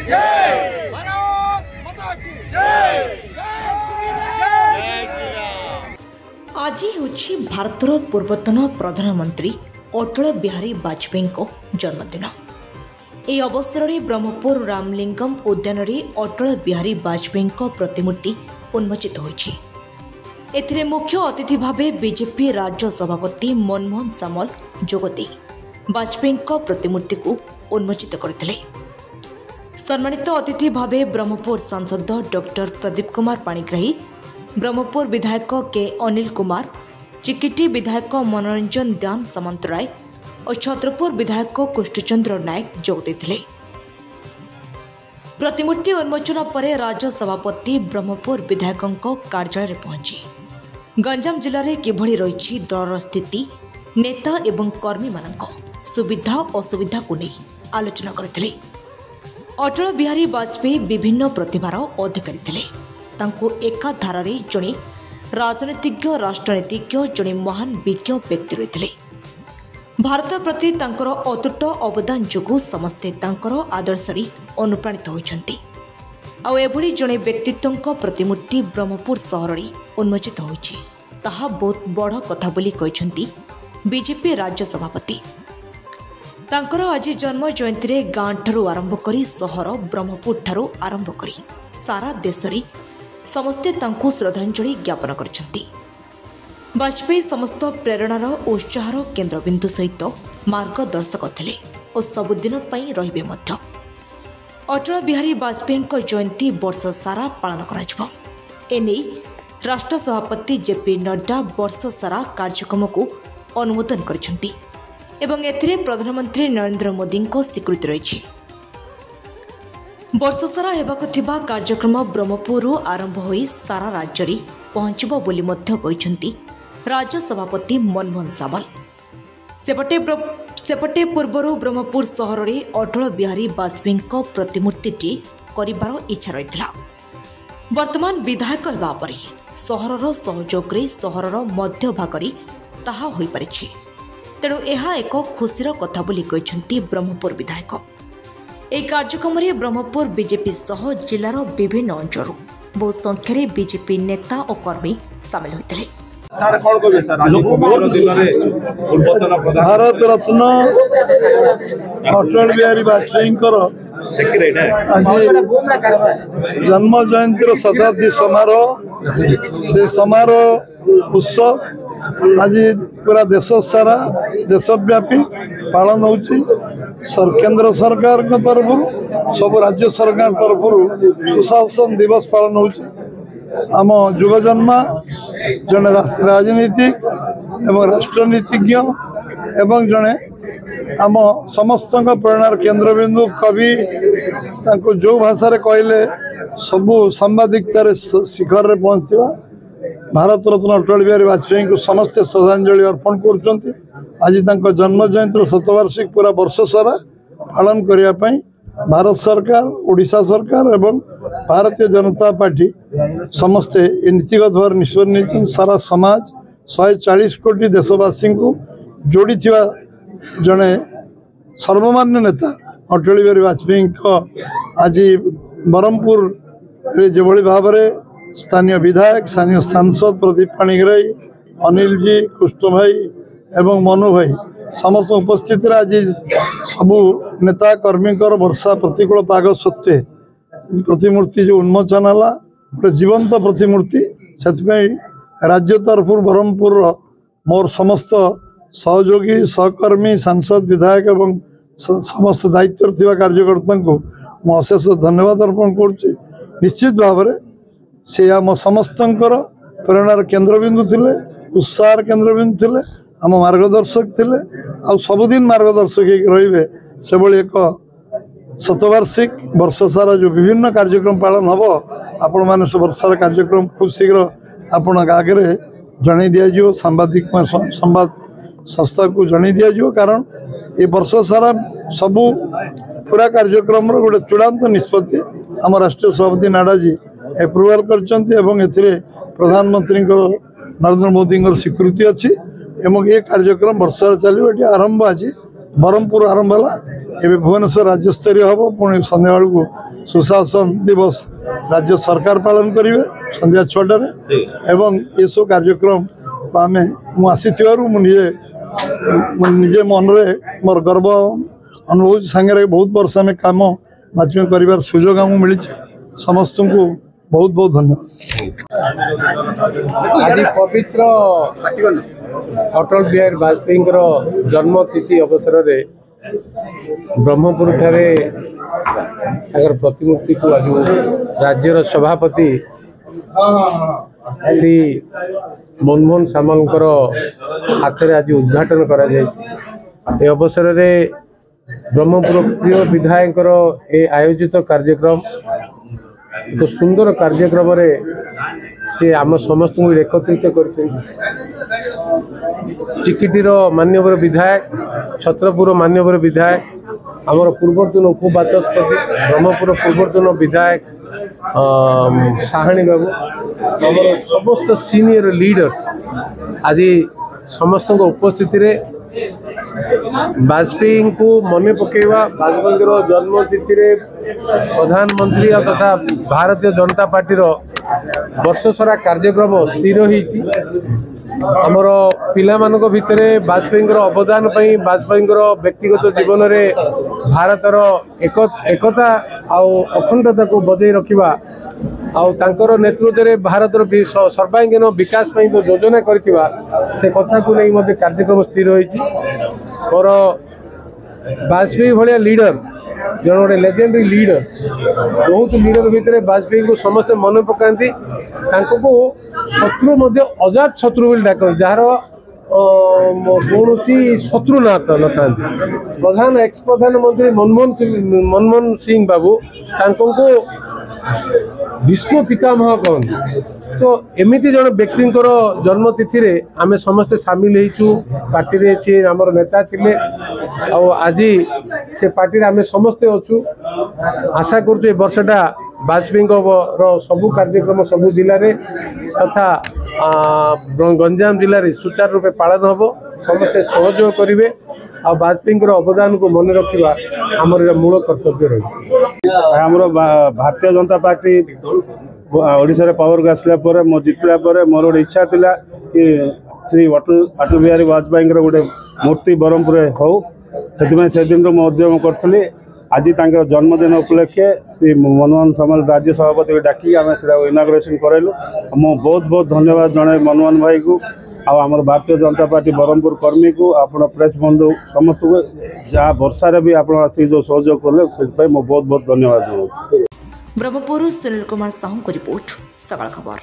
आज हूँ भारतर पूर्वतन प्रधानमंत्री अटल बिहारी वाजपेयी जन्मदिन। यह अवसर में ब्रह्मपुर रामलिंगम उद्यान अटल बिहारी वाजपेयी प्रतिमूर्ति उन्मोचित होइछि। एथिरे मुख्य अतिथि भावे बीजेपी राज्य सभापति मनमोहन सामल जोगदे वाजपेयी प्रतिमूर्ति को उन्मोचित करथिले। सम्मानित अतिथि भावे ब्रह्मपुर सांसद डॉक्टर प्रदीप कुमार पाणिग्राही, ब्रह्मपुर विधायक के अनिल कुमार, चिकिटी विधायक मनोरंजन दान सामंतराय और छत्रपुर विधायक कृष्णचंद्र नायक जोग देथिले। प्रतिमूर्ति उन्मोचन पर राज्य सभापति ब्रह्मपुर विधायकों कार्यालय पहुंची गंजाम जिले में किभली रही दलर स्थिति, नेता एवं कर्मी मानक सुविधा असुविधा को नहीं आलोचना करथिले। अटल बिहारी वाजपेयी विभिन्न प्रतिभार अधिकारी थिले। तांको एका धारारे जड़े राजनीतिज्ञ, राष्ट्रनीतिज्ञ, जड़े महान विज्ञ व्यक्ति रही। भारत प्रति तांकर अतुट अवदान जोगु समस्ते तांकर आदर्श अनुप्राणित होइछन्ति। आउ एभली जड़े व्यक्तित्व प्रतिमूर्ति ब्रह्मपुर सहर में उन्मोचित होइछि, ताहा बहुत बड़ कथा बोली कहिछन्ति बीजेपी राज्य सभापति। तांकर आज जन्म जयंती रे गाँ ठारू आरंभ करी सहर ब्रह्मपुर ठारू आरंभ करी सारा देश रे समस्ते तांकु श्रद्धांजलि ज्ञापन करछन्ति। वाजपेयी समस्त प्रेरणार उत्साहर केन्द्रबिंदु सहित मार्गदर्शक थिले और सबुदिन पई रहिबे मध्य। अटल बिहारी वाजपेयी जयंती वर्ष सारा पालन कराजिबो। एने राष्ट्र सभापति जेपी नड्डा वर्ष सारा कार्यक्रम को अनुमोदन करछन्ति एवं एथिरे प्रधानमंत्री नरेंद्र मोदी स्वीकृति रही। वर्ष सारा हेबाकु थिबा कार्यक्रम ब्रह्मपुर आरंभ होई सारा राज्य रे पहुंचबो बोली मध्य कहिसंती राज्य सभापति मनमोहन सामल। सेपटे पूर्वरु ब्रह्मपुर सहर रे अटल बिहारी वाजपेयी प्रतिमूर्ति करिबार इच्छा रहितला। वर्तमान विधायक हेबा परे सहरर सहयोग रे सहरर मध्य भागरे ताहा होई परिछि। तेणु यह एक खुशीर कथा बोली कहिसंती ब्रह्मपुर विधायक। এই କାର୍ଯ୍ୟକ୍ରମରେ ବ୍ରହ୍ମପୁର ବିଜେପି ସହ ଜିଲ୍ଲାର ବିଭିନ୍ନ ଅଞ୍ଚଳରୁ ବହୁ ସଂଖ୍ୟାରେ ବିଜେପି ନେତା ଓ କର୍ମୀ ସାମିଲ ହୋଇଥିଲେ। ସାର୍ କଣ କହିବେ ସାର୍, ଆଜି ପବିତ୍ର ଦିନରେ ପୂର୍ବତନ ଭାରତ ରତ୍ନ ଅଟଳ ବିହାରୀ ବାଜପେୟୀଙ୍କର ଆଜି ଜନ୍ମ ଜୟନ୍ତୀର ଶତାବ୍ଦୀ ସମାରୋହ, ସେ ସମାରୋହ ଉତ୍ସବ ଆଜି पूरा देश सारा देशव्यापी पालन होउछि। केंद्र सरकार तरफ सब राज्य सरकार तरफ सुशासन दिवस पालन होउछि। आम युवजन्मा जड़े राजनीतिक एवं राष्ट्रनीतिज्ञ एवं जड़े आम समस्त प्रेरणार केन्द्रबिंदु कवि तांको जो भाषा कहले सबू सांबादिकतार शिखर रे पहुंचवा भारत रत्न अटल बिहारी वाजपेयी को समस्ते श्रद्धांजलि अर्पण कर। आज जन्म जयंती शतवार्षिक पूरा वर्ष सारा पालन करने भारत सरकार, ओडिशा सरकार एवं भारतीय जनता पार्टी समस्ते नीतिगत भाव निष्पत्ति नहीं। सारा समाज 140 कोटी देशवासी को जोड़ी जड़े सर्वमान्य नेता अटल बिहारी वाजपेयी आज ब्रह्मपुर जो भाव में स्थानीय विधायक, स्थानीय सांसद प्रदीप पाणिग्राही, अनिल जी, कृष्ण भाई एवं मनु भाई समस्त उपस्थित आज सबू नेता कर्मी वर्षा प्रतिकूल पाग सत्वे प्रतिमूर्ति जो उन्मोचन है गोटे जीवंत प्रतिमूर्ति से राज्य तरफ ब्रह्मपुर मोर समस्त सहयोगी सहकर्मी सांसद विधायक एवं समस्त दायित्व थिबा कार्यकर्ता को मु अशेष धन्यवाद अर्पण करुच्ची। निश्चित भाव में से आम समस्त प्रेरणार केन्द्रबिंदु थिले, उत्साह केन्द्रबिंदु थिले, आम मार्गदर्शक थिले। आ सबुदिन मार्गदर्शक रहिबे से भली एक शतवार्षिक वर्ष सारा जो विभिन्न कार्यक्रम पालन हम आपण माने से वर्षार कार्यक्रम खूब शीघ्र आपण आगे जन दिज्व सांबादिक संवाद संस्था को जन दिज्व। कारण ये वर्ष सारा सबू पूरा कार्यक्रम गोटे चूड़ांत निष्पत्ति आम राष्ट्रीय सभापति नाडा जी एप्रुवाल कर प्रधानमंत्री नरेंद्र मोदी स्वीकृति अच्छी एवं ये कार्यक्रम वर्षा चलो ये आरंभ आज ब्रह्मपुर आरंभ है। भुवनेश्वर राज्यस्तरीय हम पुणी संध्या सुशासन दिवस राज्य सरकार पालन करेंगे संध्या 6टार एवं ये सब कार्यक्रम आम मुझे निजे मन में मोर गर्व अनुभव सांगे बहुत वर्ष आम कम बातमी कर सुजोग आमको मिली समस्त को बहुत बहुत धन्यवाद। आज पवित्र अटल बिहारी वाजपेयी जन्मतिथि अवसर में ब्रह्मपुर ठारे प्रतिमूर्ति को आज राज्यर सभापति श्री मनमोहन सामल हाथ में आज उद्घाटन कर अवसर में ब्रह्मपुर प्रिय विधायक ए आयोजित कार्यक्रम एक सुंदर कार्यक्रम रे से आम समस्त को एकत्रित कर चिकिटीर मान्यवर विधायक छत्रपुर मान्यवर विधायक आमर पूर्वतन उपबाचस्पति ब्रह्मपुर पूर्वतन विधायक साहाणी बाबू आम समस्त सीनियर लीडर्स आज समस्त उपस्थिति वाजपेयी को मन पकेवा वाजपेयी जन्मतिथि प्रधानमंत्री तथा भारतीय जनता पार्टी वर्ष सारा कार्यक्रम स्थिर होती आमर पिला भितर वाजपेयी अवदान वाजपेयी व्यक्तिगत जीवन में भारतर एकता अखंडता को बजाय रखा आर नेतृत्व में भारतर सर्वांगीन विकास जो योजना करथिबा से कथा को नहीं कार्यक्रम स्थिर होती और वाजपेयी भाया लीडर जन गोटे लेजेंडरी लीडर बहुत लीडर भितर वाजपेयी को समस्त मन पकाती शत्रु अजात शत्रु डाक जार कौन शत्रु न था प्रधान एक्स प्रधानमंत्री मनमोहन सिंह बाबू को भीष्म पितामह कहते तो एमती जन व्यक्ति जन्मतिथि रे आमे समस्ते सामिल होइछु पार्टी रे छी हमर नेता थिले आज से पार्टी रे आमे समस्ते अछु आशा करछु ए वर्षटा वाजपेयी सबु कार्यक्रम सबु जिले रे तथा गंजाम जिले रे सुचारू रूपे पालन हबो समस्ते सहयोग करिवे आ वाजपेयी अवदान को मन रखा आमर मूल कर्तव्य रही आमर भारतीय जनता पार्टी ओडिशा रे पावर को आसला पर मो जितला पर मोर गोटे इच्छा थिला कि श्री अटल बिहारी वाजपेयी गोटे मूर्ति ब्रह्मपुर हो से दिन उद्यम करी आज जन्मदिन उपलक्षे श्री मनमोहन सामल राज्य सभापति को डाकी आम से इनाग्रेसन करलु मो बहुत बहुत धन्यवाद जन मनमोहन भाई को आमर भारतीय जनता पार्टी ब्रह्मपुर कर्मी को आप प्रेस बंधु समस्त को जहाँ वर्षा भी आप जो सहयोग कले से बहुत बहुत धन्यवाद। ब्रह्मपुर सुनील कुमार साहू को रिपोर्ट सकाळ खबर।